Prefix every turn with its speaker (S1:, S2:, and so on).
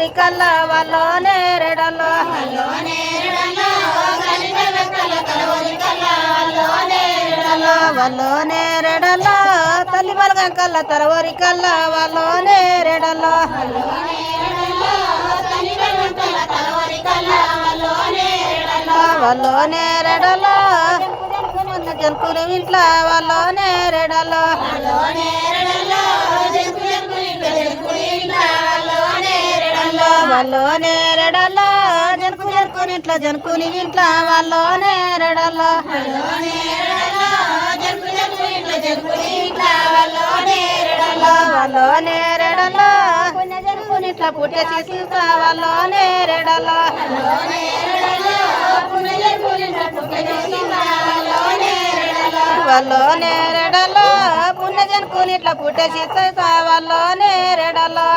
S1: తలవరి కల్ల వల్లో నేరెడలో వల్లో నేరెడలో తల్లి బలగం కల్ల తలవరి కల్ల వల్లో నేరెడలో వల్లో నేరెడలో జనుకుని ఇంట్లో వల్లో నేరెడలో వల్లో నేరెడలో జనుకుని ఇంట్లో జనుకుని ఇంట్లో వల్లో నేరెడలో వల్లో నేరెడలో జనుకుని ఇట్లా పుట్టే తీసుకు వల్లో నేరెడలో వల్లో నేరెడలో పుణ్య జనుకుని ఇట్లా పుట్టే తీసుకు వల్లో నేరెడలో